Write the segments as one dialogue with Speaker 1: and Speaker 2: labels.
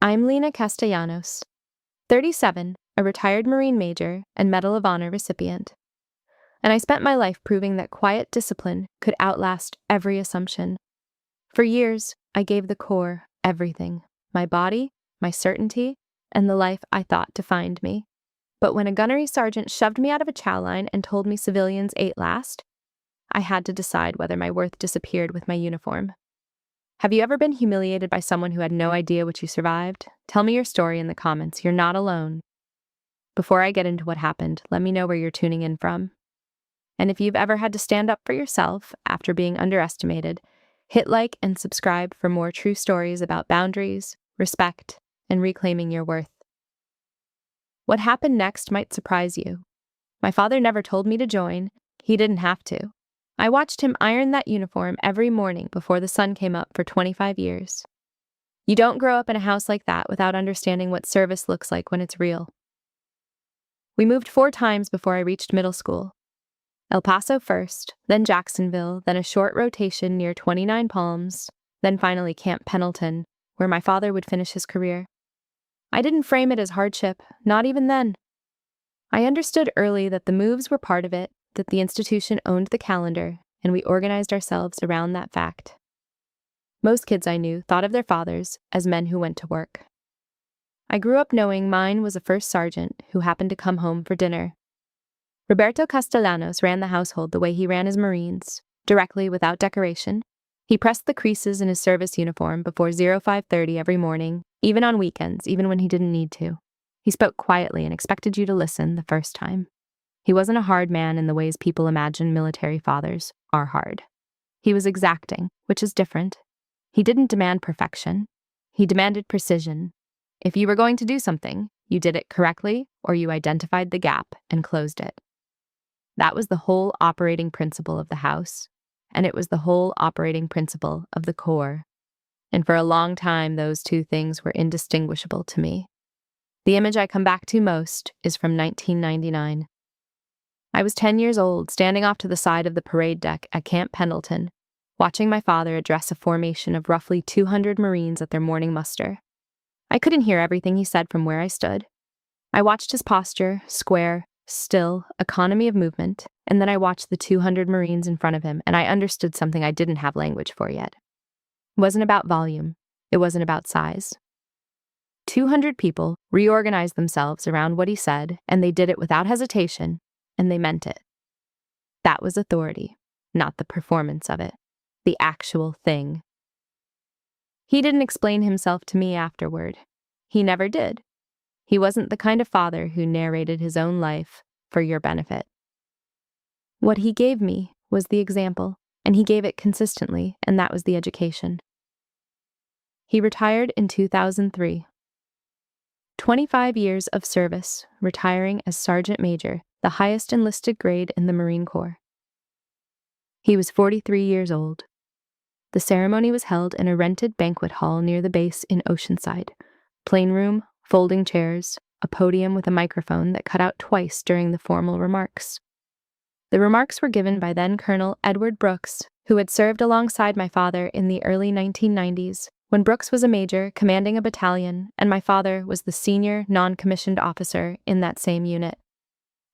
Speaker 1: I'm Lena Castellanos, 37, a retired Marine major and Medal of Honor recipient. And I spent my life proving that quiet discipline could outlast every assumption. For years, I gave the Corps everything: my body, my certainty, and the life I thought defined me. But when a gunnery sergeant shoved me out of a chow line and told me civilians ate last, I had to decide whether my worth disappeared with my uniform. Have you ever been humiliated by someone who had no idea what you survived? Tell me your story in the comments. You're not alone. Before I get into what happened, let me know where you're tuning in from. And if you've ever had to stand up for yourself after being underestimated, hit like and subscribe for more true stories about boundaries, respect, and reclaiming your worth. What happened next might surprise you. My father never told me to join. He didn't have to. I watched him iron that uniform every morning before the sun came up for 25 years. You don't grow up in a house like that without understanding what service looks like when it's real. We moved 4 times before I reached middle school. El Paso first, then Jacksonville, then a short rotation near 29 Palms, then finally Camp Pendleton, where my father would finish his career. I didn't frame it as hardship, not even then. I understood early that the moves were part of it, that the institution owned the calendar, and we organized ourselves around that fact. Most kids I knew thought of their fathers as men who went to work. I grew up knowing mine was a first sergeant who happened to come home for dinner. Roberto Castellanos ran the household the way he ran his Marines, directly without decoration. He pressed the creases in his service uniform before 05:30 every morning, even on weekends, even when he didn't need to. He spoke quietly and expected you to listen the first time. He wasn't a hard man in the ways people imagine military fathers are hard. He was exacting, which is different. He didn't demand perfection. He demanded precision. If you were going to do something, you did it correctly, or you identified the gap and closed it. That was the whole operating principle of the house, and it was the whole operating principle of the Corps. And for a long time, those two things were indistinguishable to me. The image I come back to most is from 1999. I was 10 years old, standing off to the side of the parade deck at Camp Pendleton, watching my father address a formation of roughly 200 Marines at their morning muster. I couldn't hear everything he said from where I stood. I watched his posture, square, still, economy of movement, and then I watched the 200 Marines in front of him, and I understood something I didn't have language for yet. It wasn't about volume. It wasn't about size. 200 people reorganized themselves around what he said, and they did it without hesitation, and they meant it. That was authority, not the performance of it, the actual thing. He didn't explain himself to me afterward. He never did. He wasn't the kind of father who narrated his own life for your benefit. What he gave me was the example, and he gave it consistently, and that was the education. He retired in 2003. 25 years of service, retiring as Sergeant Major, the highest enlisted grade in the Marine Corps. He was 43 years old. The ceremony was held in a rented banquet hall near the base in Oceanside. Plain room, folding chairs, a podium with a microphone that cut out twice during the formal remarks. The remarks were given by then Colonel Edward Brooks, who had served alongside my father in the early 1990s, when Brooks was a major commanding a battalion, and my father was the senior non-commissioned officer in that same unit.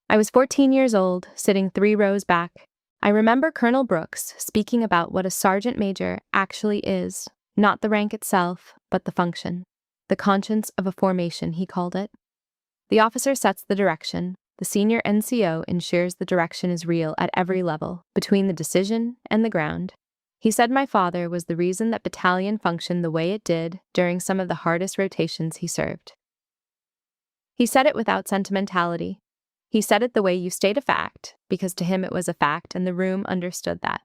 Speaker 1: I was 14 years old, sitting 3 rows back. I remember Colonel Brooks speaking about what a sergeant major actually is, not the rank itself, but the function. The conscience of a formation, he called it. The officer sets the direction. The senior NCO ensures the direction is real at every level, between the decision and the ground. He said my father was the reason that battalion functioned the way it did during some of the hardest rotations he served. He said it without sentimentality. He said it the way you state a fact, because to him it was a fact and the room understood that.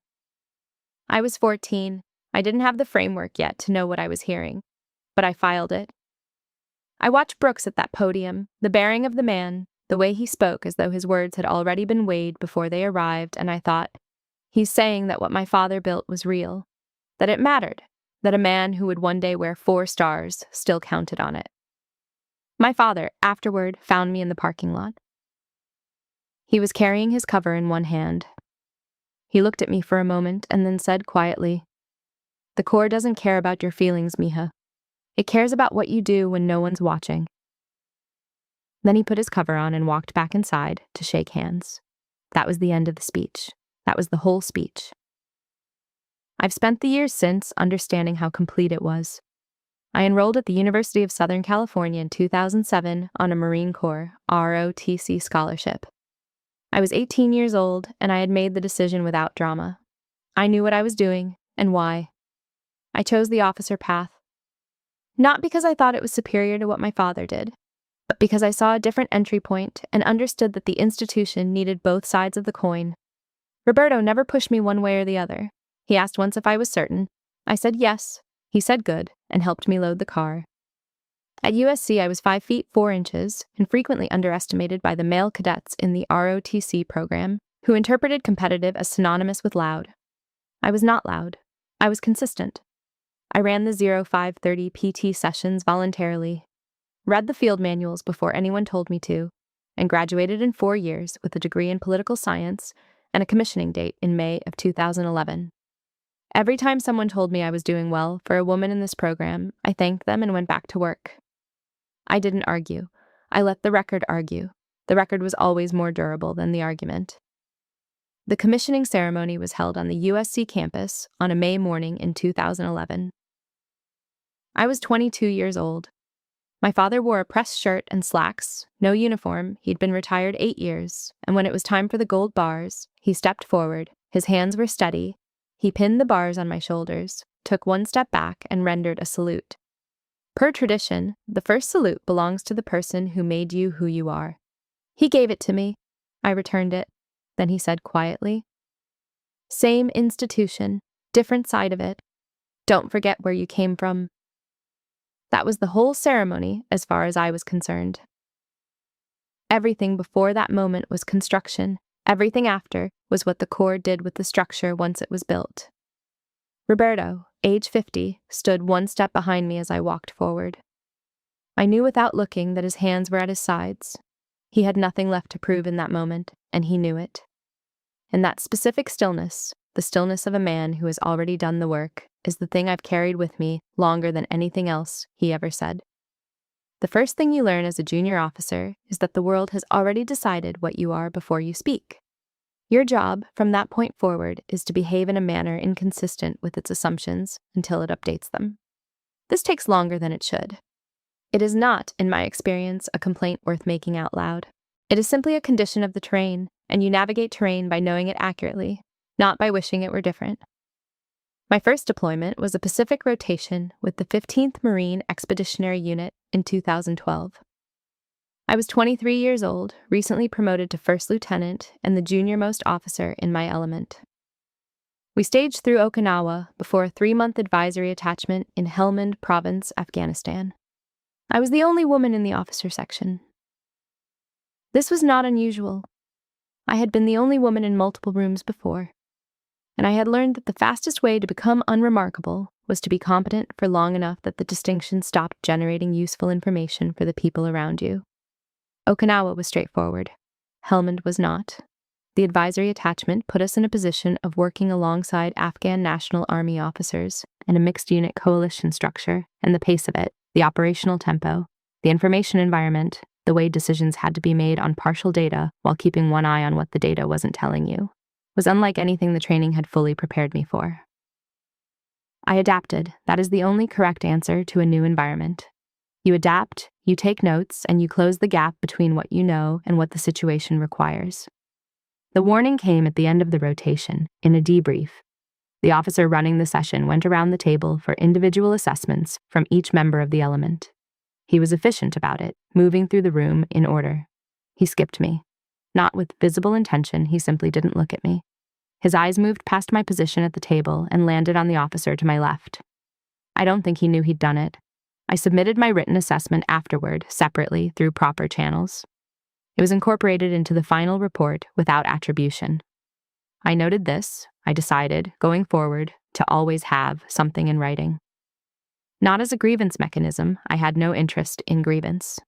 Speaker 1: I was 14. I didn't have the framework yet to know what I was hearing, but I filed it. I watched Brooks at that podium, the bearing of the man, the way he spoke as though his words had already been weighed before they arrived, and I thought, he's saying that what my father built was real, that it mattered, that a man who would one day wear 4 stars still counted on it. My father, afterward, found me in the parking lot. He was carrying his cover in one hand. He looked at me for a moment and then said quietly, "The Corps doesn't care about your feelings, Mija. It cares about what you do when no one's watching." Then he put his cover on and walked back inside to shake hands. That was the end of the speech. That was the whole speech. I've spent the years since understanding how complete it was. I enrolled at the University of Southern California in 2007 on a Marine Corps ROTC scholarship. I was 18 years old, and I had made the decision without drama. I knew what I was doing and why. I chose the officer path. Not because I thought it was superior to what my father did, but because I saw a different entry point and understood that the institution needed both sides of the coin. Roberto never pushed me one way or the other. He asked once if I was certain. I said yes. He said good, and helped me load the car. At USC, I was 5 feet 4 inches and frequently underestimated by the male cadets in the ROTC program, who interpreted competitive as synonymous with loud. I was not loud. I was consistent. I ran the 0530 PT sessions voluntarily, read the field manuals before anyone told me to, and graduated in 4 years with a degree in political science and a commissioning date in May of 2011. Every time someone told me I was doing well for a woman in this program, I thanked them and went back to work. I didn't argue. I let the record argue. The record was always more durable than the argument. The commissioning ceremony was held on the USC campus on a May morning in 2011. I was 22 years old. My father wore a pressed shirt and slacks, no uniform. He'd been retired 8 years, and when it was time for the gold bars, he stepped forward. His hands were steady. He pinned the bars on my shoulders, took one step back, and rendered a salute. Per tradition, the first salute belongs to the person who made you who you are. He gave it to me. I returned it. Then he said quietly, "Same institution, different side of it. Don't forget where you came from." That was the whole ceremony as far as I was concerned. Everything before that moment was construction. Everything after was what the Corps did with the structure once it was built. Roberto, age 50, stood one step behind me as I walked forward. I knew without looking that his hands were at his sides. He had nothing left to prove in that moment, and he knew it. And that specific stillness, the stillness of a man who has already done the work, is the thing I've carried with me longer than anything else he ever said. The first thing you learn as a junior officer is that the world has already decided what you are before you speak. Your job, from that point forward, is to behave in a manner inconsistent with its assumptions until it updates them. This takes longer than it should. It is not, in my experience, a complaint worth making out loud. It is simply a condition of the terrain, and you navigate terrain by knowing it accurately, not by wishing it were different. My first deployment was a Pacific rotation with the 15th Marine Expeditionary Unit in 2012. I was 23 years old, recently promoted to first lieutenant, and the junior-most officer in my element. We staged through Okinawa before a 3-month advisory attachment in Helmand Province, Afghanistan. I was the only woman in the officer section. This was not unusual. I had been the only woman in multiple rooms before, and I had learned that the fastest way to become unremarkable was to be competent for long enough that the distinction stopped generating useful information for the people around you. Okinawa was straightforward. Helmand was not. The advisory attachment put us in a position of working alongside Afghan National Army officers in a mixed unit coalition structure, and the pace of it, the operational tempo, the information environment, the way decisions had to be made on partial data while keeping one eye on what the data wasn't telling you, was unlike anything the training had fully prepared me for. I adapted. That is the only correct answer to a new environment. You adapt, you take notes, and you close the gap between what you know and what the situation requires. The warning came at the end of the rotation, in a debrief. The officer running the session went around the table for individual assessments from each member of the element. He was efficient about it, moving through the room in order. He skipped me. Not with visible intention, he simply didn't look at me. His eyes moved past my position at the table and landed on the officer to my left. I don't think he knew he'd done it. I submitted my written assessment afterward, separately, through proper channels. It was incorporated into the final report without attribution. I noted this. I decided, going forward, to always have something in writing. Not as a grievance mechanism, I had no interest in grievance.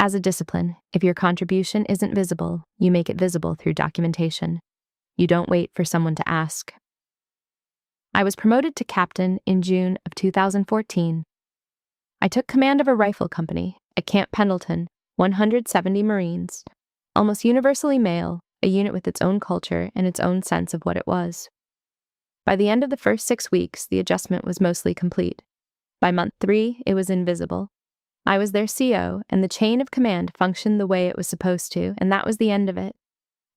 Speaker 1: As a discipline, if your contribution isn't visible, you make it visible through documentation. You don't wait for someone to ask. I was promoted to captain in June of 2014, I took command of a rifle company at Camp Pendleton, 170 Marines, almost universally male, a unit with its own culture and its own sense of what it was. By the end of the first 6 weeks, the adjustment was mostly complete. By month 3, it was invisible. I was their CO, and the chain of command functioned the way it was supposed to, and that was the end of it.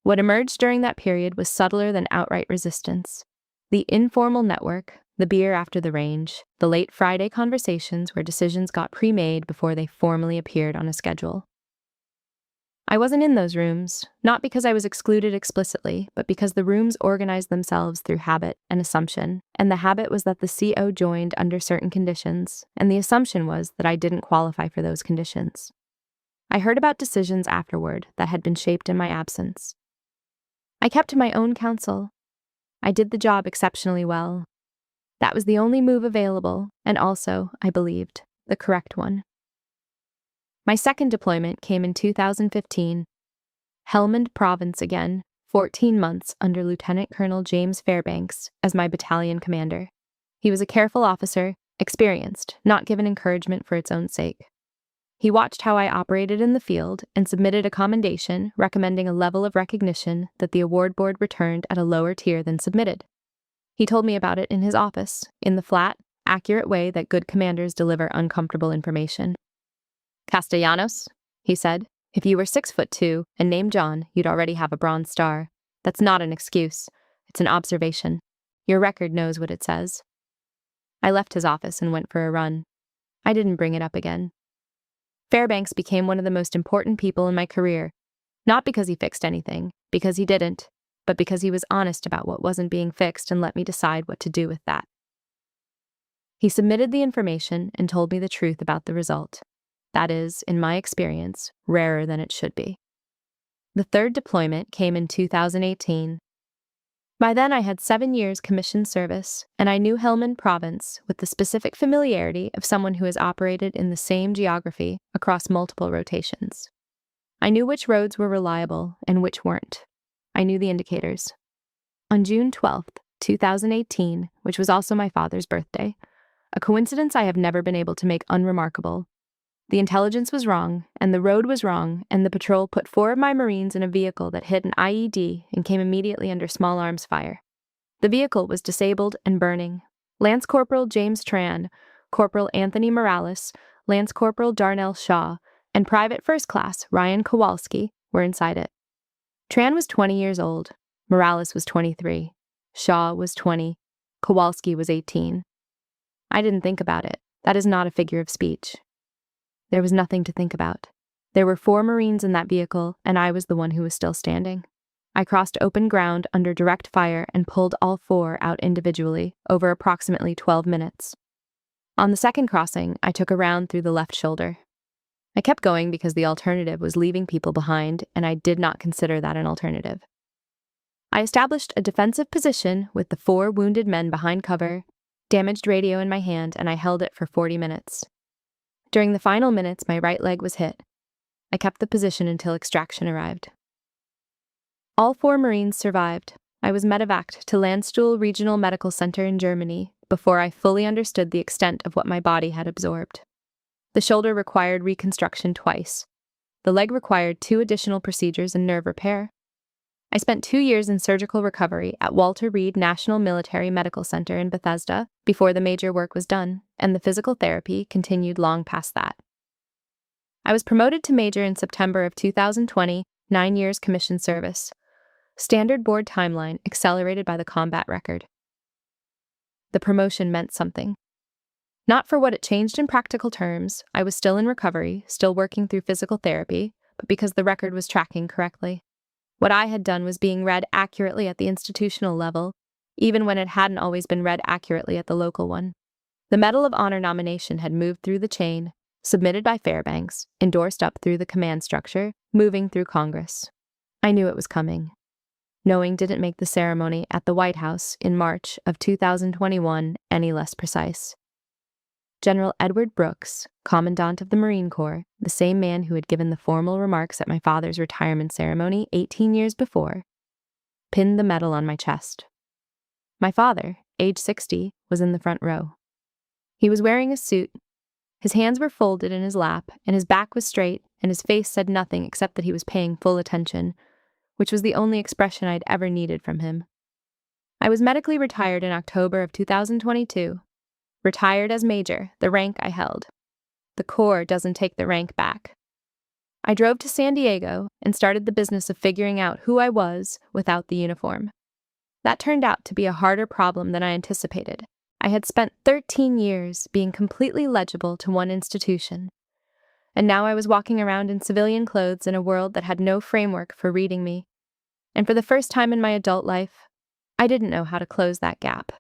Speaker 1: What emerged during that period was subtler than outright resistance. The informal network, the beer after the range, the late Friday conversations where decisions got pre-made before they formally appeared on a schedule. I wasn't in those rooms, not because I was excluded explicitly, but because the rooms organized themselves through habit and assumption, and the habit was that the CO joined under certain conditions, and the assumption was that I didn't qualify for those conditions. I heard about decisions afterward that had been shaped in my absence. I kept to my own counsel. I did the job exceptionally well. That was the only move available, and also, I believed, the correct one. My second deployment came in 2015. Helmand Province again, 14 months under Lieutenant Colonel James Fairbanks as my battalion commander. He was a careful officer, experienced, not given encouragement for its own sake. He watched how I operated in the field and submitted a commendation recommending a level of recognition that the award board returned at a lower tier than submitted. He told me about it in his office, in the flat, accurate way that good commanders deliver uncomfortable information. "Castellanos," he said, "if you were 6'2" and named John, you'd already have a Bronze Star. That's not an excuse. It's an observation. Your record knows what it says." I left his office and went for a run. I didn't bring it up again. Fairbanks became one of the most important people in my career, not because he fixed anything, because he didn't, but because he was honest about what wasn't being fixed and let me decide what to do with that. He submitted the information and told me the truth about the result. That is, in my experience, rarer than it should be. The third deployment came in 2018. By then I had 7 years commissioned service, and I knew Helmand Province with the specific familiarity of someone who has operated in the same geography across multiple rotations. I knew which roads were reliable and which weren't. I knew the indicators. On June 12th, 2018, which was also my father's birthday, a coincidence I have never been able to make unremarkable, the intelligence was wrong, and the road was wrong, and the patrol put 4 of my Marines in a vehicle that hit an IED and came immediately under small arms fire. The vehicle was disabled and burning. Lance Corporal James Tran, Corporal Anthony Morales, Lance Corporal Darnell Shaw, and Private First Class Ryan Kowalski were inside it. Tran was 20 years old. Morales was 23. Shaw was 20. Kowalski was 18. I didn't think about it. That is not a figure of speech. There was nothing to think about. There were 4 Marines in that vehicle, and I was the one who was still standing. I crossed open ground under direct fire and pulled all 4 out individually over approximately 12 minutes. On the second crossing, I took a round through the left shoulder. I kept going because the alternative was leaving people behind, and I did not consider that an alternative. I established a defensive position with the 4 wounded men behind cover, damaged radio in my hand, and I held it for 40 minutes. During the final minutes, my right leg was hit. I kept the position until extraction arrived. All 4 Marines survived. I was medevaced to Landstuhl Regional Medical Center in Germany before I fully understood the extent of what my body had absorbed. The shoulder required reconstruction twice. The leg required 2 additional procedures and nerve repair. I spent 2 years in surgical recovery at Walter Reed National Military Medical Center in Bethesda before the major work was done, and the physical therapy continued long past that. I was promoted to major in September of 2020, 9 years commissioned service. Standard board timeline accelerated by the combat record. The promotion meant something. Not for what it changed in practical terms, I was still in recovery, still working through physical therapy, but because the record was tracking correctly. What I had done was being read accurately at the institutional level, even when it hadn't always been read accurately at the local one. The Medal of Honor nomination had moved through the chain, submitted by Fairbanks, endorsed up through the command structure, moving through Congress. I knew it was coming. Knowing didn't make the ceremony at the White House in March of 2021 any less precise. General Edward Brooks, Commandant of the Marine Corps, the same man who had given the formal remarks at my father's retirement ceremony 18 years before, pinned the medal on my chest. My father, age 60, was in the front row. He was wearing a suit, His hands were folded in his lap, and his back was straight, and his face said nothing except that he was paying full attention, which was the only expression I'd ever needed from him. I was medically retired in October of 2022. Retired as major, the rank I held. The Corps doesn't take the rank back. I drove to San Diego and started the business of figuring out who I was without the uniform. That turned out to be a harder problem than I anticipated. I had spent 13 years being completely legible to one institution, and now I was walking around in civilian clothes in a world that had no framework for reading me. And for the first time in my adult life, I didn't know how to close that gap.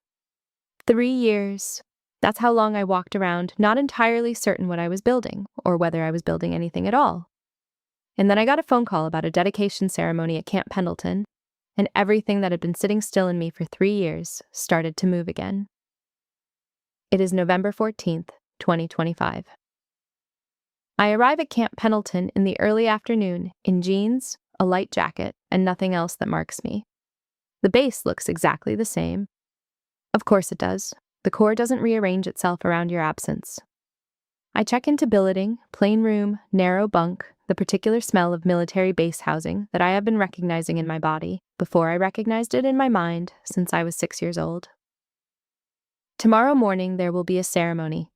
Speaker 1: 3 years. That's how long I walked around, not entirely certain what I was building, or whether I was building anything at all. And then I got a phone call about a dedication ceremony at Camp Pendleton, and everything that had been sitting still in me for 3 years started to move again. It is November 14th, 2025. I arrive at Camp Pendleton in the early afternoon in jeans, a light jacket, and nothing else that marks me. The base looks exactly the same. Of course it does. The Corps doesn't rearrange itself around your absence. I check into billeting, plain room, narrow bunk, the particular smell of military base housing that I have been recognizing in my body before I recognized it in my mind since I was 6 years old. Tomorrow morning there will be a ceremony.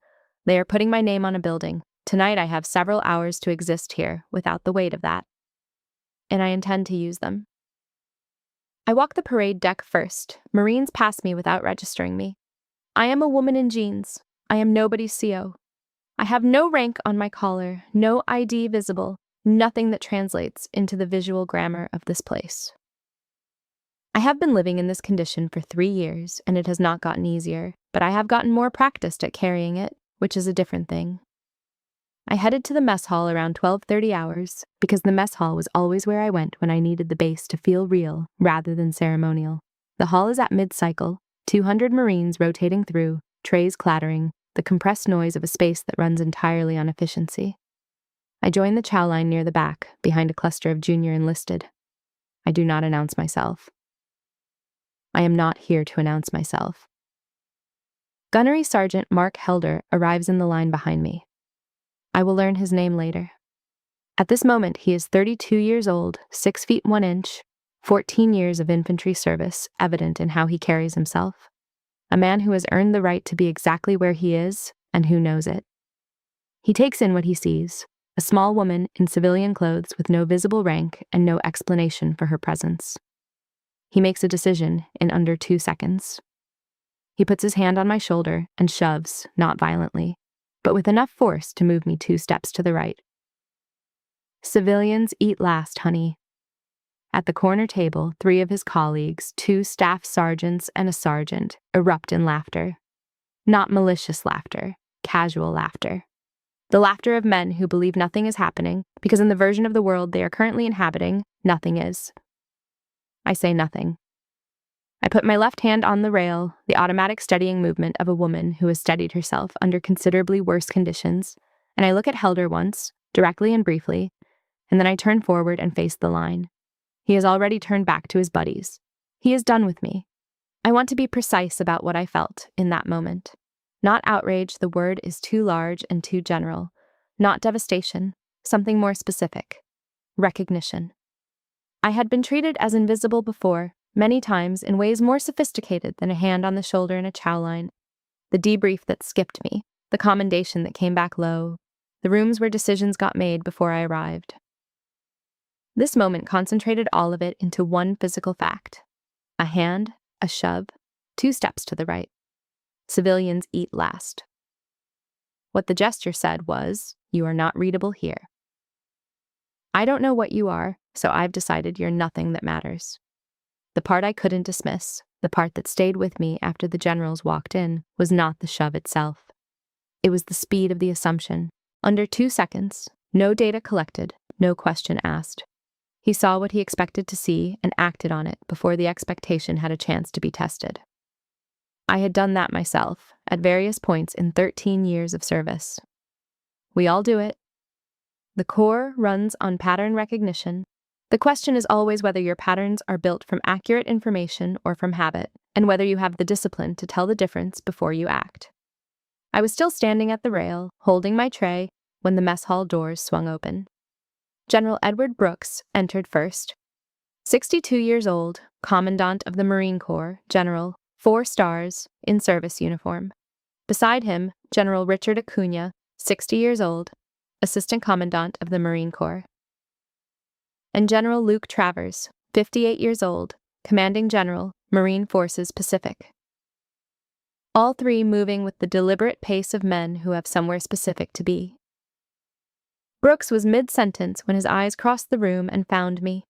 Speaker 1: They are putting my name on a building. Tonight I have several hours to exist here without the weight of that. And I intend to use them. I walk the parade deck first. Marines pass me without registering me. I am a woman in jeans. I am nobody's CO. I have no rank on my collar, no ID visible, nothing that translates into the visual grammar of this place. I have been living in this condition for 3 years, and it has not gotten easier, but I have gotten more practiced at carrying it, which is a different thing. I headed to the mess hall around 12:30 hours, because the mess hall was always where I went when I needed the base to feel real rather than ceremonial. The hall is at mid-cycle, 200 Marines rotating through, trays clattering, the compressed noise of a space that runs entirely on efficiency. I join the chow line near the back, behind a cluster of junior enlisted. I do not announce myself. I am not here to announce myself. Gunnery Sergeant Mark Helder arrives in the line behind me. I will learn his name later. At this moment, he is 32 years old, 6 feet 1 inch, 14 years of infantry service, evident in how he carries himself. A man who has earned the right to be exactly where he is, and who knows it. He takes in what he sees, a small woman in civilian clothes with no visible rank and no explanation for her presence. He makes a decision in under 2 seconds. He puts his hand on my shoulder and shoves, not violently, but with enough force to move me 2 steps to the right. Civilians eat last, honey. At the corner table, 3 of his colleagues, 2 staff sergeants and a sergeant, erupt in laughter. Not malicious laughter, casual laughter. The laughter of men who believe nothing is happening, because in the version of the world they are currently inhabiting, nothing is. I say nothing. I put my left hand on the rail, the automatic steadying movement of a woman who has steadied herself under considerably worse conditions, and I look at Helder once, directly and briefly, and then I turn forward and face the line. He has already turned back to his buddies. He is done with me. I want to be precise about what I felt in that moment. Not outrage, the word is too large and too general. Not devastation, something more specific. Recognition. I had been treated as invisible before, many times in ways more sophisticated than a hand on the shoulder in a chow line. The debrief that skipped me, the commendation that came back low, the rooms where decisions got made before I arrived. This moment concentrated all of it into one physical fact. A hand, a shove, 2 steps to the right. Civilians eat last. What the gesture said was, you are not readable here. I don't know what you are, so I've decided you're nothing that matters. The part I couldn't dismiss, the part that stayed with me after the generals walked in, was not the shove itself. It was the speed of the assumption. Under 2 seconds, no data collected, no question asked. He saw what he expected to see and acted on it before the expectation had a chance to be tested. I had done that myself, at various points in 13 years of service. We all do it. The Corps runs on pattern recognition. The question is always whether your patterns are built from accurate information or from habit, and whether you have the discipline to tell the difference before you act. I was still standing at the rail, holding my tray, when the mess hall doors swung open. General Edward Brooks entered first. 62 years old, Commandant of the Marine Corps, General, 4 stars, in service uniform. Beside him, General Richard Acuna, 60 years old, Assistant Commandant of the Marine Corps. And General Luke Travers, 58 years old, Commanding General, Marine Forces Pacific. All 3 moving with the deliberate pace of men who have somewhere specific to be. Brooks was mid-sentence when his eyes crossed the room and found me.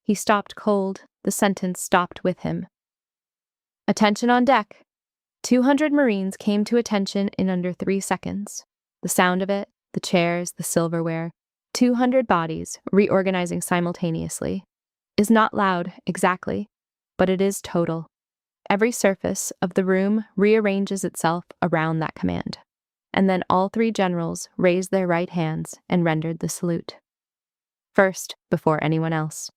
Speaker 1: He stopped cold. The sentence stopped with him. Attention on deck. 200 Marines came to attention in under 3 seconds. The sound of it, the chairs, the silverware, 200 bodies reorganizing simultaneously, is not loud, exactly, but it is total. Every surface of the room rearranges itself around that command. And then all 3 generals raised their right hands and rendered the salute. First, before anyone else.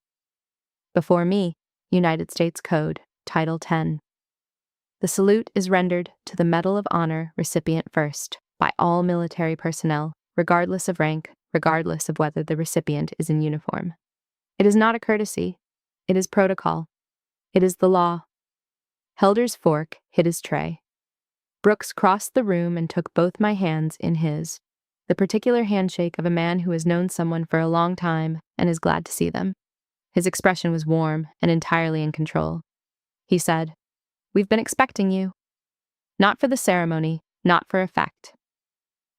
Speaker 1: Before me, United States Code, Title 10. The salute is rendered to the Medal of Honor recipient first, by all military personnel, regardless of rank, regardless of whether the recipient is in uniform. It is not a courtesy. It is protocol. It is the law. Helder's fork hit his tray. Brooks crossed the room and took both my hands in his, the particular handshake of a man who has known someone for a long time and is glad to see them. His expression was warm and entirely in control. He said, "We've been expecting you." Not for the ceremony, not for effect.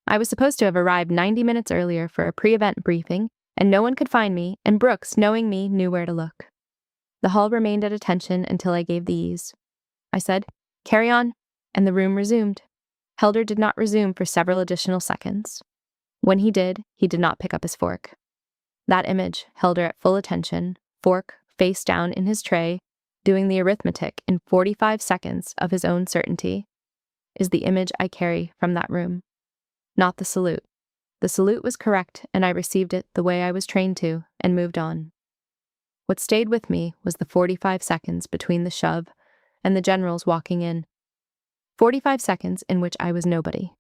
Speaker 1: I was supposed to have arrived 90 minutes earlier for a pre-event briefing, and no one could find me, and Brooks, knowing me, knew where to look. The hall remained at attention until I gave the ease. I said, "Carry on," and the room resumed. Helder did not resume for several additional seconds. When he did not pick up his fork. That image, Helder at full attention, fork face down in his tray, doing the arithmetic in 45 seconds of his own certainty, is the image I carry from that room. Not the salute. The salute was correct, and I received it the way I was trained to, and moved on. What stayed with me was the 45 seconds between the shove and the generals walking in. 45 seconds in which I was nobody.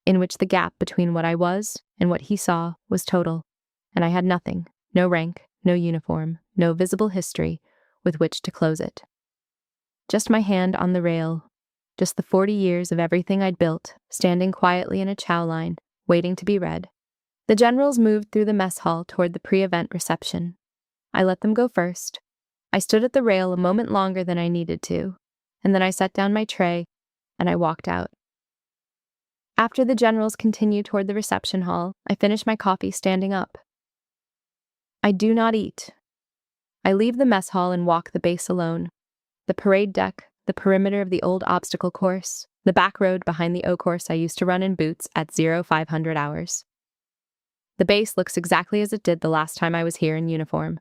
Speaker 1: In which the gap between what I was and what he saw was total, and I had nothing, no rank, no uniform, no visible history with which to close it. Just my hand on the rail, just the 40 years of everything I'd built, standing quietly in a chow line, waiting to be read. The generals moved through the mess hall toward the pre-event reception. I let them go first. I stood at the rail a moment longer than I needed to, and then I set down my tray, and I walked out. After the generals continued toward the reception hall, I finished my coffee standing up. I do not eat. I leave the mess hall and walk the base alone. The parade deck, the perimeter of the old obstacle course, the back road behind the O course I used to run in boots at 0500 hours. The base looks exactly as it did the last time I was here in uniform.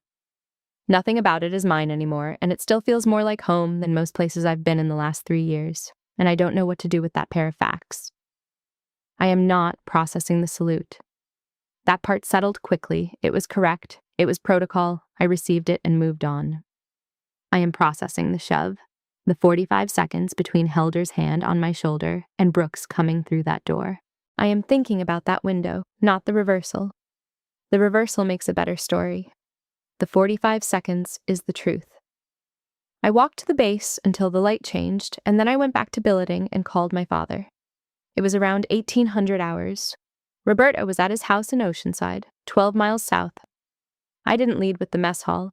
Speaker 1: Nothing about it is mine anymore, and it still feels more like home than most places I've been in the last 3 years, and I don't know what to do with that pair of facts. I am not processing the salute. That part settled quickly. It was correct. It was protocol. I received it and moved on. I am processing the shove, the 45 seconds between Helder's hand on my shoulder and Brooks coming through that door. I am thinking about that window, not the reversal. The reversal makes a better story. The 45 seconds is the truth. I walked to the base until the light changed, and then I went back to billeting and called my father. It was around 1800 hours. Roberto was at his house in Oceanside, 12 miles south. I didn't lead with the mess hall.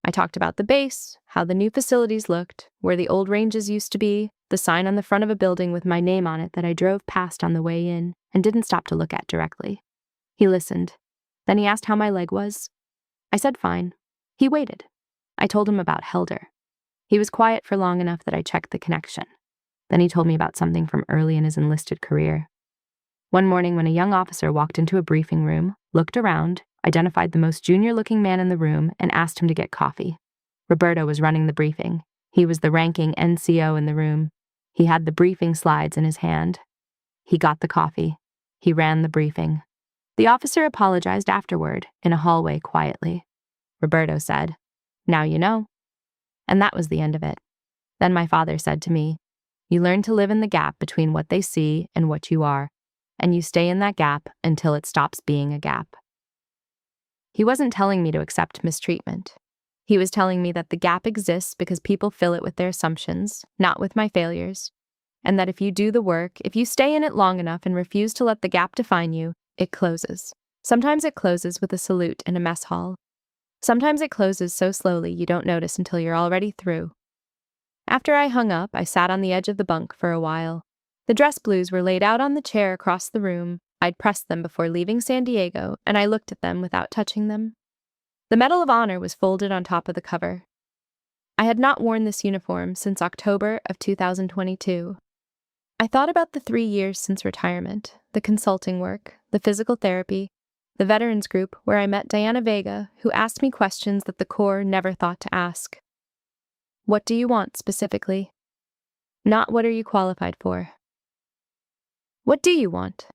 Speaker 1: I talked about the base, how the new facilities looked, where the old ranges used to be, the sign on the front of a building with my name on it that I drove past on the way in and didn't stop to look at directly. He listened. Then he asked how my leg was. I said fine. He waited. I told him about Helder. He was quiet for long enough that I checked the connection. Then he told me about something from early in his enlisted career. One morning when a young officer walked into a briefing room, looked around, identified the most junior-looking man in the room, and asked him to get coffee. Roberto was running the briefing. He was the ranking NCO in the room. He had the briefing slides in his hand. He got the coffee. He ran the briefing. The officer apologized afterward, in a hallway quietly. Roberto said, "Now you know." And that was the end of it. Then my father said to me, You learn to live in the gap between what they see and what you are, and you stay in that gap until it stops being a gap. He wasn't telling me to accept mistreatment. He was telling me that the gap exists because people fill it with their assumptions, not with my failures, and that if you do the work, if you stay in it long enough and refuse to let the gap define you, it closes. Sometimes it closes with a salute in a mess hall. Sometimes it closes so slowly you don't notice until you're already through. After I hung up, I sat on the edge of the bunk for a while. The dress blues were laid out on the chair across the room. I'd pressed them before leaving San Diego, and I looked at them without touching them. The Medal of Honor was folded on top of the cover. I had not worn this uniform since October of 2022. I thought about the 3 years since retirement, the consulting work, the physical therapy, the veterans group where I met Diana Vega, who asked me questions that the Corps never thought to ask. What do you want specifically? Not what are you qualified for? What do you want?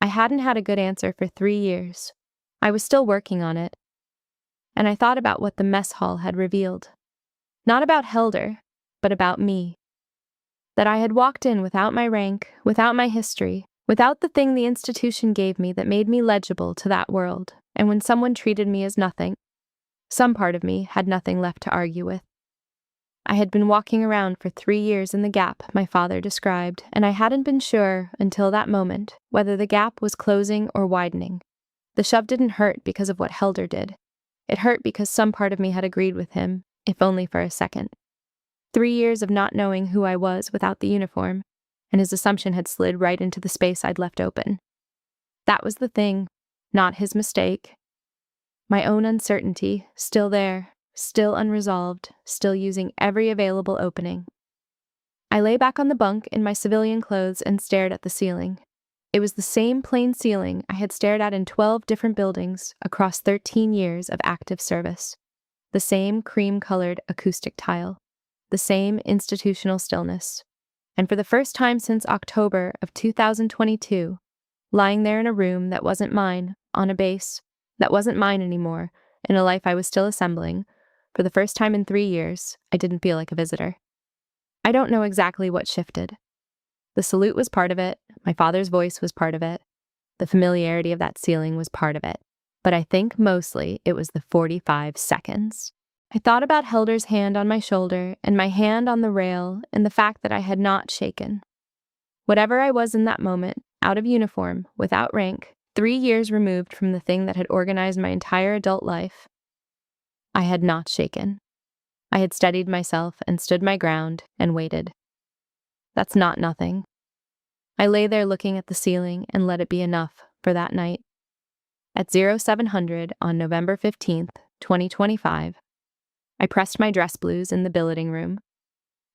Speaker 1: I hadn't had a good answer for 3 years. I was still working on it. And I thought about what the mess hall had revealed. Not about Helder, but about me. That I had walked in without my rank, without my history, without the thing the institution gave me that made me legible to that world, and when someone treated me as nothing, some part of me had nothing left to argue with. I had been walking around for 3 years in the gap my father described, and I hadn't been sure, until that moment, whether the gap was closing or widening. The shove didn't hurt because of what Helder did. It hurt because some part of me had agreed with him, if only for a second. 3 years of not knowing who I was without the uniform, and his assumption had slid right into the space I'd left open. That was the thing, not his mistake. My own uncertainty, still there, still unresolved, still using every available opening. I lay back on the bunk in my civilian clothes and stared at the ceiling. It was the same plain ceiling I had stared at in 12 different buildings across 13 years of active service. The same cream-colored acoustic tile. The same institutional stillness. And for the first time since October of 2022, lying there in a room that wasn't mine, on a base that wasn't mine anymore, in a life I was still assembling, for the first time in 3 years, I didn't feel like a visitor. I don't know exactly what shifted. The salute was part of it, my father's voice was part of it, the familiarity of that ceiling was part of it, but I think mostly it was the 45 seconds. I thought about Helder's hand on my shoulder and my hand on the rail and the fact that I had not shaken. Whatever I was in that moment, out of uniform, without rank, 3 years removed from the thing that had organized my entire adult life, I had not shaken. I had steadied myself and stood my ground and waited. That's not nothing. I lay there looking at the ceiling and let it be enough for that night. At 0700 on November 15th, 2025, I pressed my dress blues in the billeting room.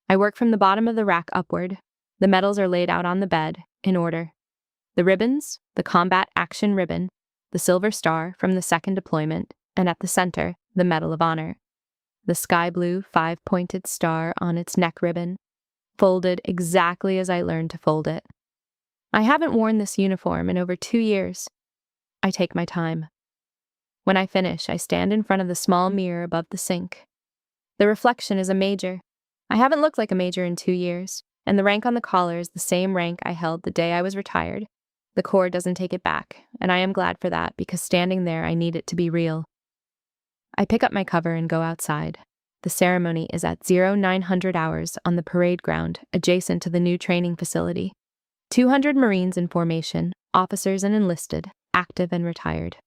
Speaker 1: I work from the bottom of the rack upward. The medals are laid out on the bed, in order. The ribbons, the Combat Action Ribbon, the Silver Star from the 2nd Deployment, and at the center, the Medal of Honor. The sky blue 5-pointed star on its neck ribbon, folded exactly as I learned to fold it. I haven't worn this uniform in over 2 years. I take my time. When I finish, I stand in front of the small mirror above the sink. The reflection is a major. I haven't looked like a major in 2 years, and the rank on the collar is the same rank I held the day I was retired. The Corps doesn't take it back, and I am glad for that because standing there I need it to be real. I pick up my cover and go outside. The ceremony is at 0900 hours on the parade ground adjacent to the new training facility. 200 Marines in formation, officers and enlisted, active and retired.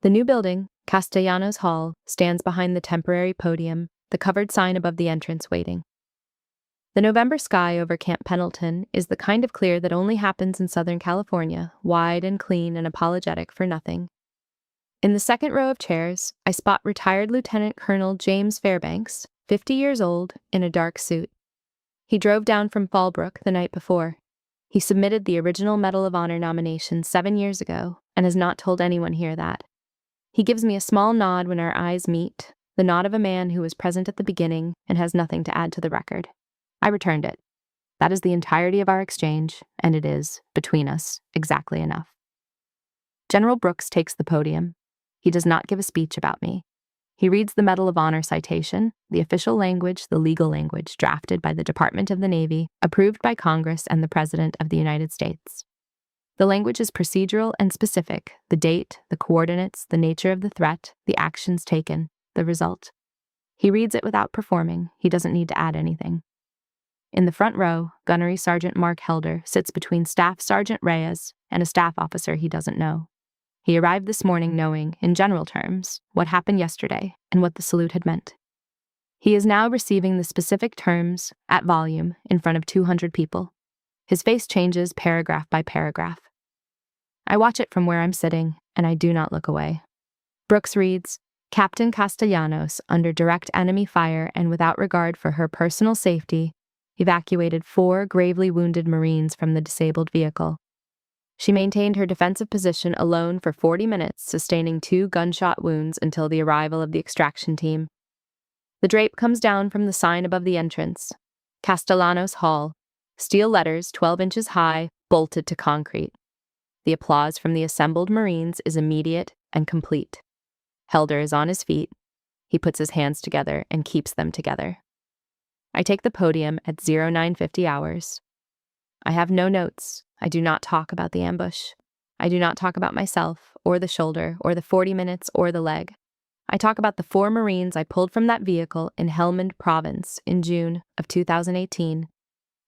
Speaker 1: The new building, Castellanos Hall, stands behind the temporary podium, the covered sign above the entrance waiting. The November sky over Camp Pendleton is the kind of clear that only happens in Southern California, wide and clean and apologetic for nothing. In the second row of chairs, I spot retired Lieutenant Colonel James Fairbanks, 50 years old, in a dark suit. He drove down from Fallbrook the night before. He submitted the original Medal of Honor nomination 7 years ago and has not told anyone here that. He gives me a small nod when our eyes meet, the nod of a man who was present at the beginning and has nothing to add to the record. I returned it. That is the entirety of our exchange, and it is, between us, exactly enough. General Brooks takes the podium. He does not give a speech about me. He reads the Medal of Honor citation, the official language, the legal language, drafted by the Department of the Navy, approved by Congress and the President of the United States. The language is procedural and specific: the date, the coordinates, the nature of the threat, the actions taken, the result. He reads it without performing. He doesn't need to add anything. In the front row, Gunnery Sergeant Mark Helder sits between Staff Sergeant Reyes and a staff officer he doesn't know. He arrived this morning knowing, in general terms, what happened yesterday and what the salute had meant. He is now receiving the specific terms, at volume, in front of 200 people. His face changes paragraph by paragraph. I watch it from where I'm sitting, and I do not look away. Brooks reads, Captain Castellanos, under direct enemy fire and without regard for her personal safety, evacuated 4 gravely wounded Marines from the disabled vehicle. She maintained her defensive position alone for 40 minutes, sustaining 2 gunshot wounds until the arrival of the extraction team. The drape comes down from the sign above the entrance. Castellanos Hall. Steel letters 12 inches high, bolted to concrete. The applause from the assembled Marines is immediate and complete. Helder is on his feet. He puts his hands together and keeps them together. I take the podium at 0950 hours. I have no notes. I do not talk about the ambush. I do not talk about myself, or the shoulder, or the 40 minutes, or the leg. I talk about the 4 Marines I pulled from that vehicle in Helmand Province in June of 2018.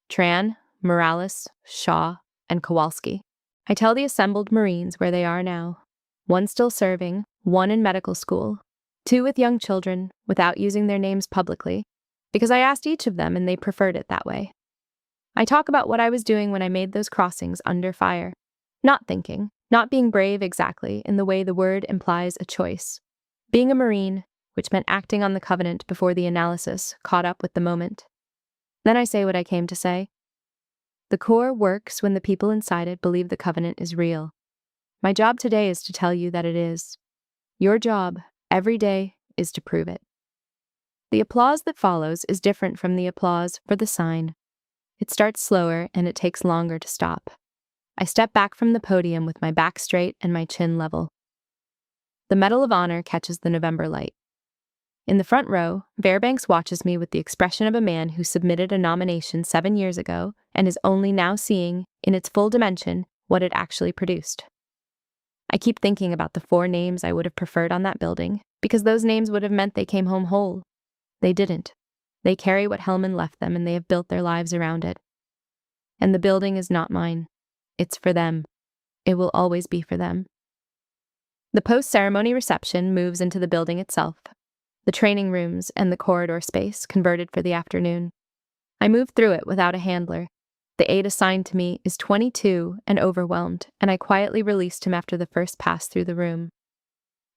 Speaker 1: Tran, Morales, Shaw, and Kowalski. I tell the assembled Marines where they are now. 1 still serving, 1 in medical school, 2 with young children, without using their names publicly, because I asked each of them and they preferred it that way. I talk about what I was doing when I made those crossings under fire. Not thinking, not being brave exactly in the way the word implies a choice. Being a Marine, which meant acting on the covenant before the analysis caught up with the moment. Then I say what I came to say. The Corps works when the people inside it believe the covenant is real. My job today is to tell you that it is. Your job, every day, is to prove it. The applause that follows is different from the applause for the sign. It starts slower and it takes longer to stop. I step back from the podium with my back straight and my chin level. The Medal of Honor catches the November light. In the front row, Fairbanks watches me with the expression of a man who submitted a nomination 7 years ago and is only now seeing, in its full dimension, what it actually produced. I keep thinking about the 4 names I would have preferred on that building, because those names would have meant they came home whole. They didn't. They carry what Hellman left them, and they have built their lives around it. And the building is not mine. It's for them. It will always be for them. The post-ceremony reception moves into the building itself, the training rooms and the corridor space converted for the afternoon. I move through it without a handler. The aide assigned to me is 22 and overwhelmed, and I quietly released him after the first pass through the room.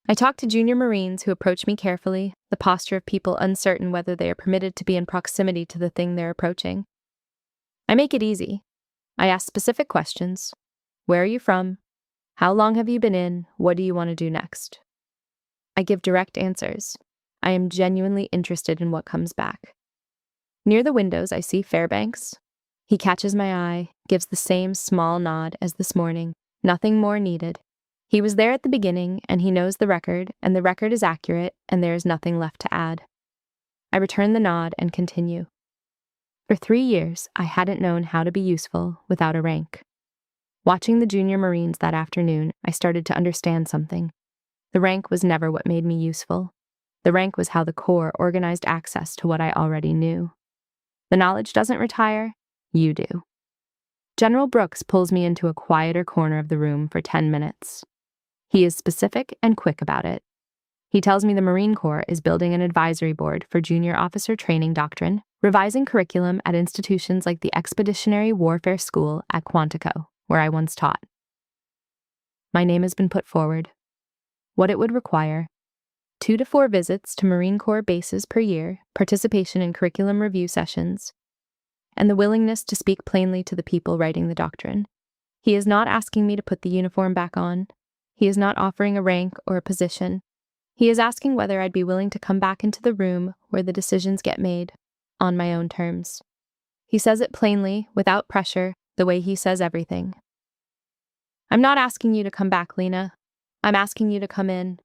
Speaker 1: I talk to junior Marines who approach me carefully, the posture of people uncertain whether they are permitted to be in proximity to the thing they're approaching. I make it easy. I ask specific questions. Where are you from? How long have you been in? What do you want to do next? I give direct answers. I am genuinely interested in what comes back. Near the windows, I see Fairbanks. He catches my eye, gives the same small nod as this morning. Nothing more needed. He was there at the beginning, and he knows the record is accurate, and there is nothing left to add. I return the nod and continue. For 3 years, I hadn't known how to be useful without a rank. Watching the junior Marines that afternoon, I started to understand something. The rank was never what made me useful. The rank was how the Corps organized access to what I already knew. The knowledge doesn't retire, you do. General Brooks pulls me into a quieter corner of the room for 10 minutes. He is specific and quick about it. He tells me the Marine Corps is building an advisory board for junior officer training doctrine, revising curriculum at institutions like the Expeditionary Warfare School at Quantico, where I once taught. My name has been put forward. What it would require: 2 to 4 visits to Marine Corps bases per year, participation in curriculum review sessions, and the willingness to speak plainly to the people writing the doctrine. He is not asking me to put the uniform back on. He is not offering a rank or a position. He is asking whether I'd be willing to come back into the room where the decisions get made, on my own terms. He says it plainly, without pressure, the way he says everything. I'm not asking you to come back, Lena. I'm asking you to come in.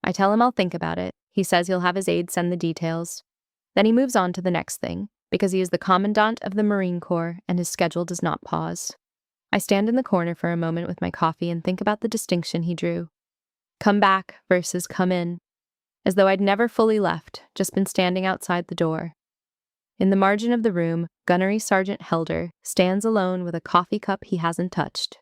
Speaker 1: I tell him I'll think about it. He says he'll have his aide send the details. Then he moves on to the next thing, because he is the Commandant of the Marine Corps and his schedule does not pause. I stand in the corner for a moment with my coffee and think about the distinction he drew. Come back versus come in. As though I'd never fully left, just been standing outside the door. In the margin of the room, Gunnery Sergeant Helder stands alone with a coffee cup he hasn't touched.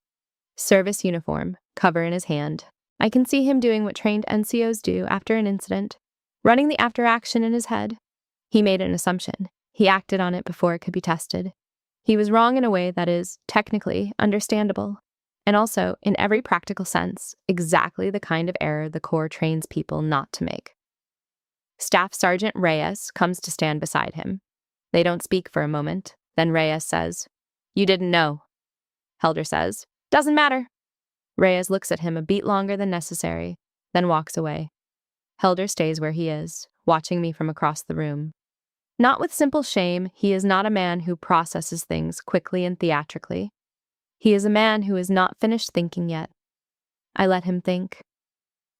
Speaker 1: Service uniform, cover in his hand. I can see him doing what trained NCOs do after an incident, running the after-action in his head. He made an assumption. He acted on it before it could be tested. He was wrong in a way that is, technically, understandable, and also, in every practical sense, exactly the kind of error the Corps trains people not to make. Staff Sergeant Reyes comes to stand beside him. They don't speak for a moment. Then Reyes says, "You didn't know." Helder says, "Doesn't matter." Reyes looks at him a beat longer than necessary, then walks away. Helder stays where he is, watching me from across the room. Not with simple shame, he is not a man who processes things quickly and theatrically. He is a man who is not finished thinking yet. I let him think.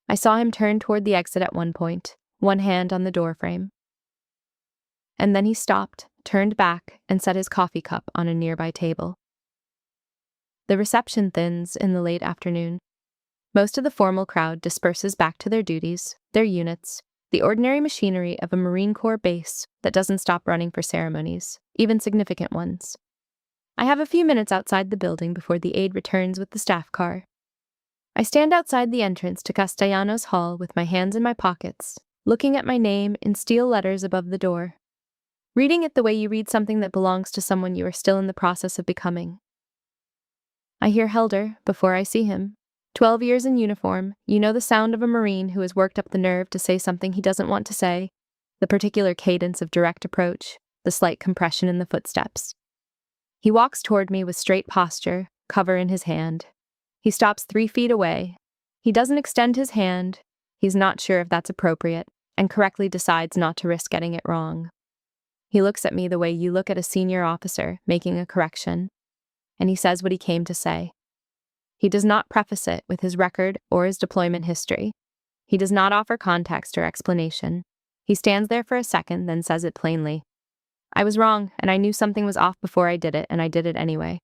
Speaker 1: I saw him turn toward the exit at one point, one hand on the doorframe. And then he stopped, turned back, and set his coffee cup on a nearby table. The reception thins in the late afternoon. Most of the formal crowd disperses back to their duties, their units, the ordinary machinery of a Marine Corps base that doesn't stop running for ceremonies, even significant ones. I have a few minutes outside the building before the aide returns with the staff car. I stand outside the entrance to Castellanos Hall with my hands in my pockets, looking at my name in steel letters above the door. Reading it the way you read something that belongs to someone you are still in the process of becoming. I hear Helder before I see him. 12 years in uniform, you know the sound of a Marine who has worked up the nerve to say something he doesn't want to say, the particular cadence of direct approach, the slight compression in the footsteps. He walks toward me with straight posture, cover in his hand. He stops 3 feet away. He doesn't extend his hand. He's not sure if that's appropriate, and correctly decides not to risk getting it wrong. He looks at me the way you look at a senior officer making a correction, and he says what he came to say. He does not preface it with his record or his deployment history. He does not offer context or explanation. He stands there for a second, then says it plainly. I was wrong, and I knew something was off before I did it, and I did it anyway.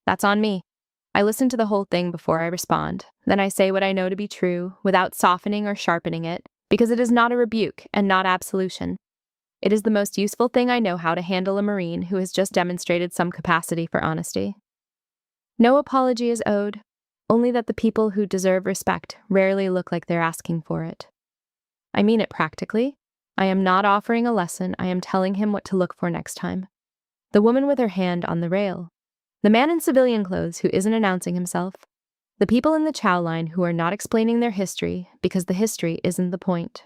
Speaker 1: That's on me. I listen to the whole thing before I respond. Then I say what I know to be true, without softening or sharpening it, because it is not a rebuke and not absolution. It is the most useful thing I know how to handle a Marine who has just demonstrated some capacity for honesty. No apology is owed, only that the people who deserve respect rarely look like they're asking for it. I mean it practically. I am not offering a lesson, I am telling him what to look for next time. The woman with her hand on the rail. The man in civilian clothes who isn't announcing himself. The people in the chow line who are not explaining their history because the history isn't the point.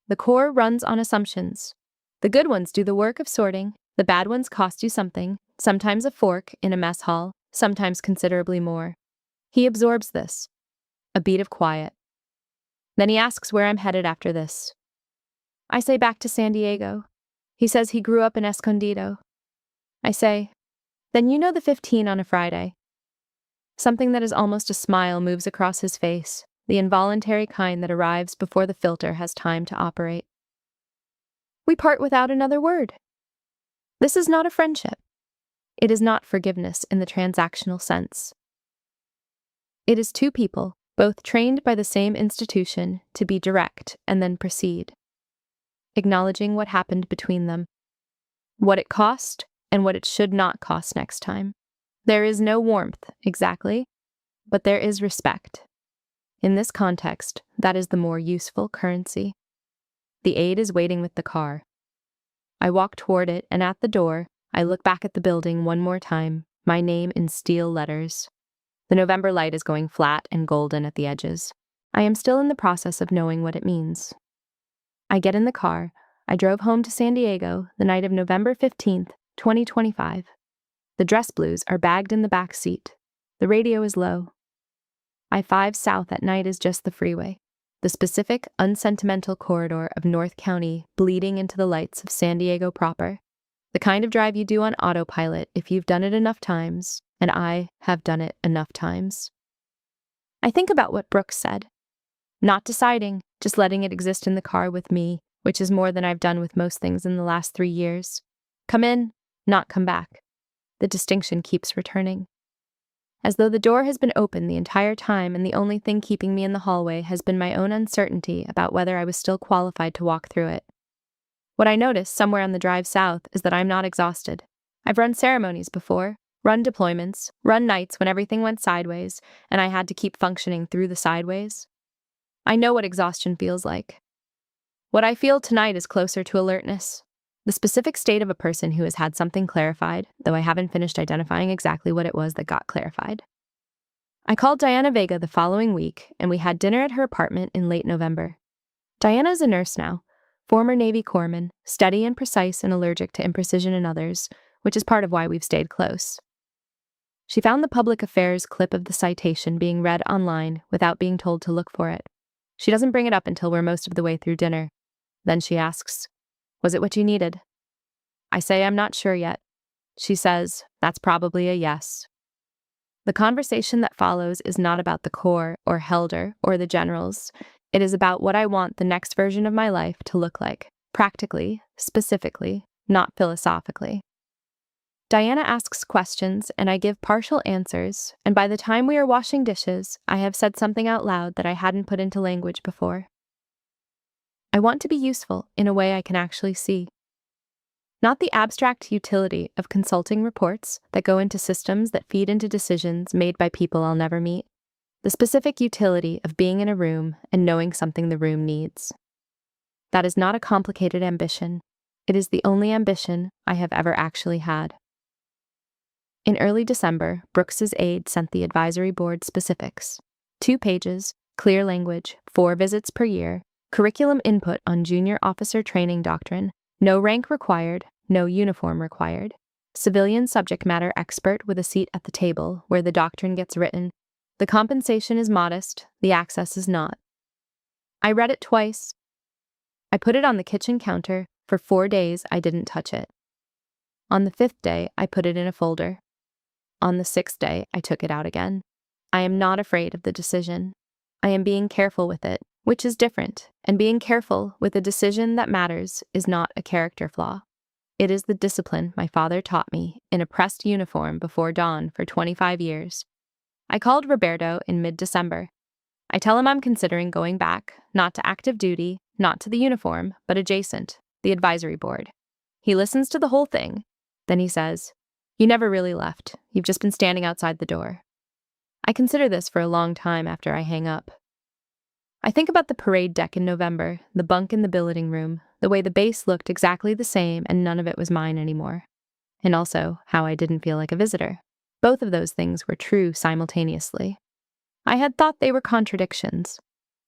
Speaker 1: The Corps runs on assumptions. The good ones do the work of sorting, the bad ones cost you something, sometimes a fork in a mess hall, sometimes considerably more. He absorbs this. A beat of quiet. Then he asks where I'm headed after this. I say back to San Diego. He says he grew up in Escondido. I say, then you know the 15 on a Friday. Something that is almost a smile moves across his face, the involuntary kind that arrives before the filter has time to operate. We part without another word. This is not a friendship. It is not forgiveness in the transactional sense. It is 2 people, both trained by the same institution, to be direct and then proceed, acknowledging what happened between them, what it cost and what it should not cost next time. There is no warmth, exactly, but there is respect. In this context, that is the more useful currency. The aide is waiting with the car. I walk toward it, and at the door, I look back at the building one more time, my name in steel letters. The November light is going flat and golden at the edges. I am still in the process of knowing what it means. I get in the car. I drove home to San Diego the night of November 15th, 2025. The dress blues are bagged in the back seat. The radio is low. I-5 south at night is just the freeway, the specific, unsentimental corridor of North County bleeding into the lights of San Diego proper. The kind of drive you do on autopilot if you've done it enough times, and I have done it enough times. I think about what Brooks said. Not deciding, just letting it exist in the car with me, which is more than I've done with most things in the last 3 years. Come in, not come back. The distinction keeps returning. As though the door has been open the entire time and the only thing keeping me in the hallway has been my own uncertainty about whether I was still qualified to walk through it. What I notice somewhere on the drive south is that I'm not exhausted. I've run ceremonies before, run deployments, run nights when everything went sideways and I had to keep functioning through the sideways. I know what exhaustion feels like. What I feel tonight is closer to alertness. The specific state of a person who has had something clarified, though I haven't finished identifying exactly what it was that got clarified. I called Diana Vega the following week, and we had dinner at her apartment in late November. Diana is a nurse now, former Navy corpsman, steady and precise and allergic to imprecision in others, which is part of why we've stayed close. She found the public affairs clip of the citation being read online without being told to look for it. She doesn't bring it up until we're most of the way through dinner. Then she asks, "Was it what you needed?" I say I'm not sure yet. She says, "That's probably a yes." The conversation that follows is not about the Corps or Helder or the generals. It is about what I want the next version of my life to look like, practically, specifically, not philosophically. Diana asks questions and I give partial answers, and by the time we are washing dishes, I have said something out loud that I hadn't put into language before. I want to be useful in a way I can actually see. Not the abstract utility of consulting reports that go into systems that feed into decisions made by people I'll never meet. The specific utility of being in a room and knowing something the room needs. That is not a complicated ambition. It is the only ambition I have ever actually had. In early December, Brooks's aide sent the advisory board specifics. 2 pages, clear language, 4 visits per year, curriculum input on junior officer training doctrine, no rank required, no uniform required, civilian subject matter expert with a seat at the table where the doctrine gets written. The compensation is modest, the access is not. I read it twice. I put it on the kitchen counter. For 4 days, I didn't touch it. On the 5th day, I put it in a folder. On the 6th day, I took it out again. I am not afraid of the decision. I am being careful with it, which is different, and being careful with a decision that matters is not a character flaw. It is the discipline my father taught me in a pressed uniform before dawn for 25 years. I called Roberto in mid-December. I tell him I'm considering going back, not to active duty, not to the uniform, but adjacent, the advisory board. He listens to the whole thing. Then he says, "You never really left. You've just been standing outside the door." I consider this for a long time after I hang up. I think about the parade deck in November, the bunk in the billeting room, the way the base looked exactly the same and none of it was mine anymore. And also how I didn't feel like a visitor. Both of those things were true simultaneously. I had thought they were contradictions.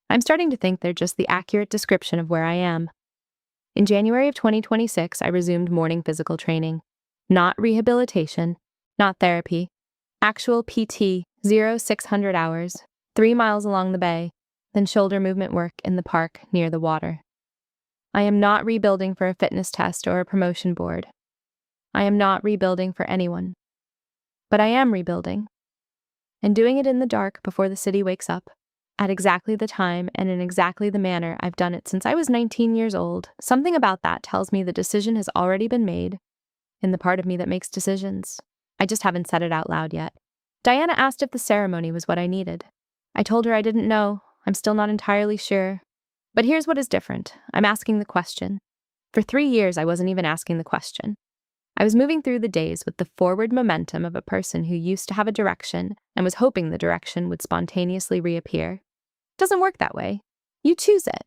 Speaker 1: I'm starting to think they're just the accurate description of where I am. In January of 2026, I resumed morning physical training. Not rehabilitation, not therapy. Actual PT, 0600 hours, 3 miles along the bay, then shoulder movement work in the park near the water. I am not rebuilding for a fitness test or a promotion board. I am not rebuilding for anyone. But I am rebuilding. And doing it in the dark before the city wakes up, at exactly the time and in exactly the manner I've done it since I was 19 years old. Something about that tells me the decision has already been made, in the part of me that makes decisions. I just haven't said it out loud yet. Diana asked if the ceremony was what I needed. I told her I didn't know. I'm still not entirely sure. But here's what is different. I'm asking the question. For 3 years, I wasn't even asking the question. I was moving through the days with the forward momentum of a person who used to have a direction and was hoping the direction would spontaneously reappear. It doesn't work that way. You choose it.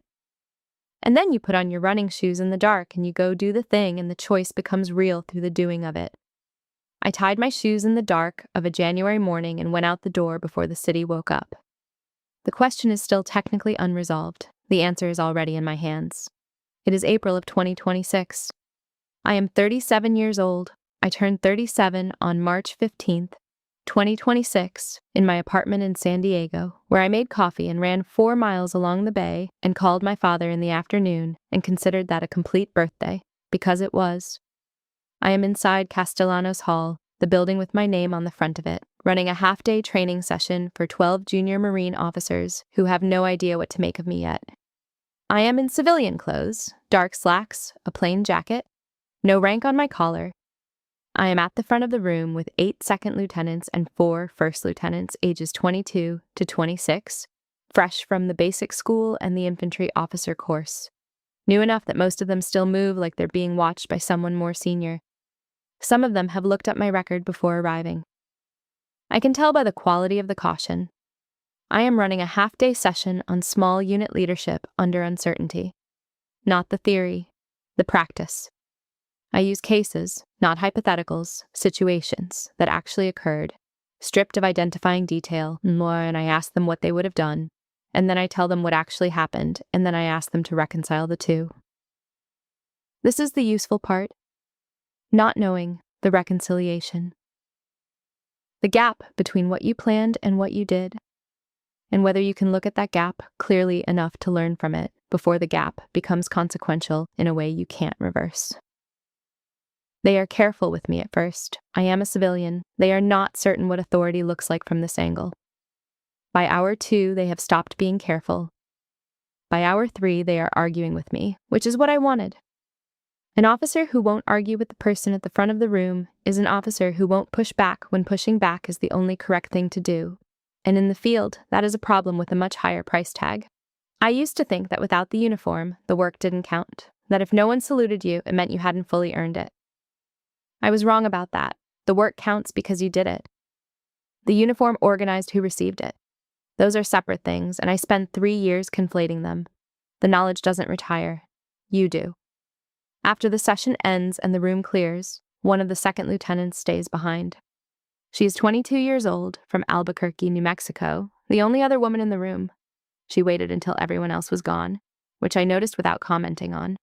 Speaker 1: And then you put on your running shoes in the dark and you go do the thing and the choice becomes real through the doing of it. I tied my shoes in the dark of a January morning and went out the door before the city woke up. The question is still technically unresolved. The answer is already in my hands. It is April of 2026. I am 37 years old. I turned 37 on March 15th, 2026, in my apartment in San Diego, where I made coffee and ran 4 miles along the bay and called my father in the afternoon and considered that a complete birthday, because it was. I am inside Castellanos Hall, the building with my name on the front of it, running a half-day training session for 12 junior Marine officers who have no idea what to make of me yet. I am in civilian clothes, dark slacks, a plain jacket, no rank on my collar. I am at the front of the room with 8 second lieutenants and 4 first lieutenants ages 22 to 26, fresh from the basic school and the infantry officer course, new enough that most of them still move like they're being watched by someone more senior. Some of them have looked up my record before arriving. I can tell by the quality of the caution. I am running a half-day session on small unit leadership under uncertainty. Not the theory, the practice. I use cases, not hypotheticals, situations that actually occurred, stripped of identifying detail, and I ask them what they would have done, and then I tell them what actually happened, and then I ask them to reconcile the two. This is the useful part. Not knowing the reconciliation. The gap between what you planned and what you did, and whether you can look at that gap clearly enough to learn from it before the gap becomes consequential in a way you can't reverse. They are careful with me at first. I am a civilian. They are not certain what authority looks like from this angle. By hour 2, they have stopped being careful. By hour 3, they are arguing with me, which is what I wanted. An officer who won't argue with the person at the front of the room is an officer who won't push back when pushing back is the only correct thing to do. And in the field, that is a problem with a much higher price tag. I used to think that without the uniform, the work didn't count, that if no one saluted you, it meant you hadn't fully earned it. I was wrong about that. The work counts because you did it. The uniform organized who received it. Those are separate things, and I spent 3 years conflating them. The knowledge doesn't retire. You do. After the session ends and the room clears, one of the second lieutenants stays behind. She is 22 years old, from Albuquerque, New Mexico, the only other woman in the room. She waited until everyone else was gone, which I noticed without commenting on.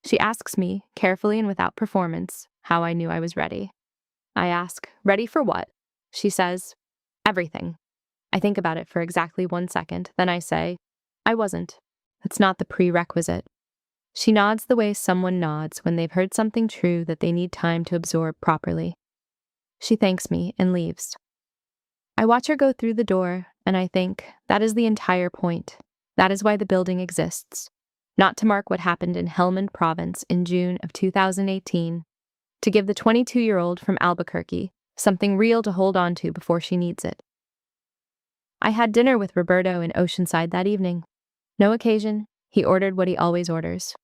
Speaker 1: She asks me, carefully and without performance, how I knew I was ready. I ask, ready for what? She says, everything. I think about it for exactly 1 second, then I say, I wasn't. That's not the prerequisite. She nods the way someone nods when they've heard something true that they need time to absorb properly. She thanks me and leaves. I watch her go through the door, and I think, that is the entire point. That is why the building exists. Not to mark what happened in Helmand Province in June of 2018, to give the 22-year-old from Albuquerque something real to hold on to before she needs it. I had dinner with Roberto in Oceanside that evening. No occasion, he ordered what he always orders.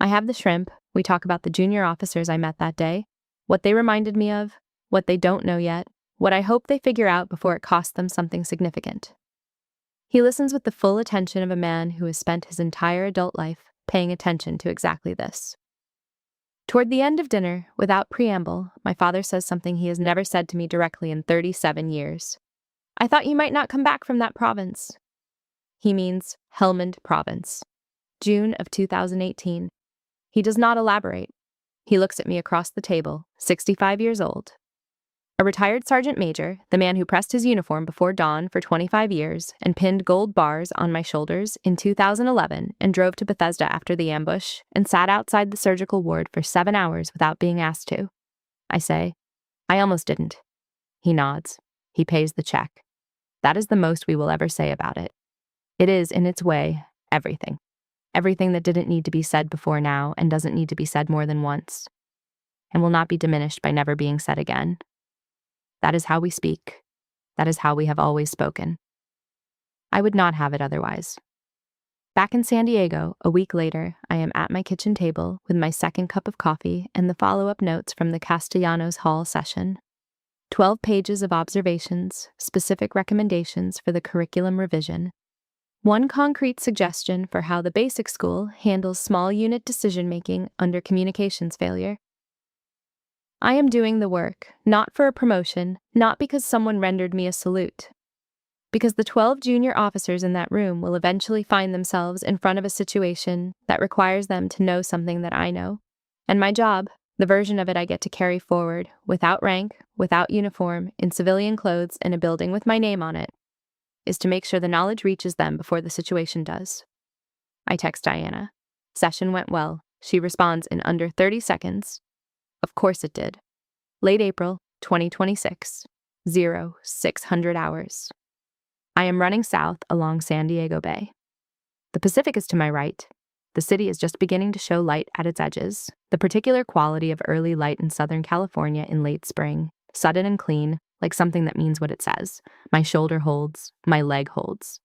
Speaker 1: I have the shrimp, we talk about the junior officers I met that day, what they reminded me of, what they don't know yet, what I hope they figure out before it costs them something significant. He listens with the full attention of a man who has spent his entire adult life paying attention to exactly this. Toward the end of dinner, without preamble, my father says something he has never said to me directly in 37 years. I thought you might not come back from that province. He means Helmand Province. June of 2018. He does not elaborate. He looks at me across the table, 65 years old. A retired sergeant major, the man who pressed his uniform before dawn for 25 years and pinned gold bars on my shoulders in 2011 and drove to Bethesda after the ambush and sat outside the surgical ward for 7 hours without being asked to. I say, I almost didn't. He nods. He pays the check. That is the most we will ever say about it. It is, in its way, everything. Everything that didn't need to be said before now and doesn't need to be said more than once, and will not be diminished by never being said again. That is how we speak. That is how we have always spoken. I would not have it otherwise. Back in San Diego, a week later, I am at my kitchen table with my second cup of coffee and the follow-up notes from the Castellanos Hall session. 12 pages of observations, specific recommendations for the curriculum revision, one concrete suggestion for how the basic school handles small unit decision-making under communications failure. I am doing the work, not for a promotion, not because someone rendered me a salute. Because the 12 junior officers in that room will eventually find themselves in front of a situation that requires them to know something that I know. And my job, the version of it I get to carry forward, without rank, without uniform, in civilian clothes in a building with my name on it, is to make sure the knowledge reaches them before the situation does. I text Diana. Session went well. She responds in under 30 seconds. Of course it did. Late April, 2026. 0600 hours. I am running south along San Diego Bay. The Pacific is to my right. The city is just beginning to show light at its edges, the particular quality of early light in Southern California in late spring, sudden and clean, like something that means what it says. My shoulder holds, my leg holds.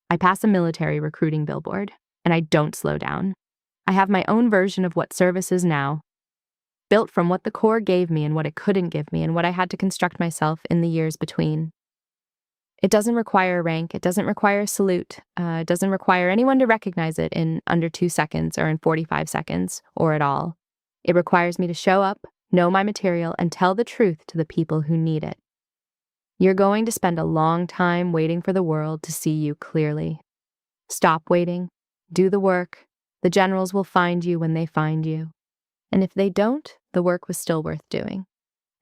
Speaker 1: I pass a military recruiting billboard, and I don't slow down. I have my own version of what service is now, built from what the Corps gave me and what it couldn't give me and what I had to construct myself in the years between. It doesn't require a rank, it doesn't require a salute, it doesn't require anyone to recognize it in under 2 seconds or in 45 seconds, or at all. It requires me to show up, know my material, and tell the truth to the people who need it. You're going to spend a long time waiting for the world to see you clearly. Stop waiting, do the work. The generals will find you when they find you. And if they don't, the work was still worth doing.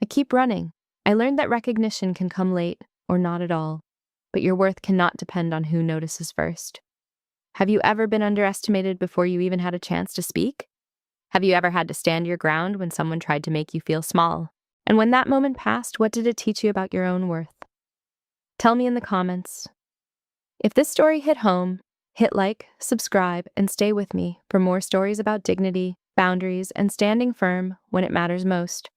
Speaker 1: I keep running. I learned that recognition can come late or not at all, but your worth cannot depend on who notices first. Have you ever been underestimated before you even had a chance to speak? Have you ever had to stand your ground when someone tried to make you feel small? And when that moment passed, what did it teach you about your own worth? Tell me in the comments. If this story hit home, hit like, subscribe, and stay with me for more stories about dignity, boundaries, and standing firm when it matters most.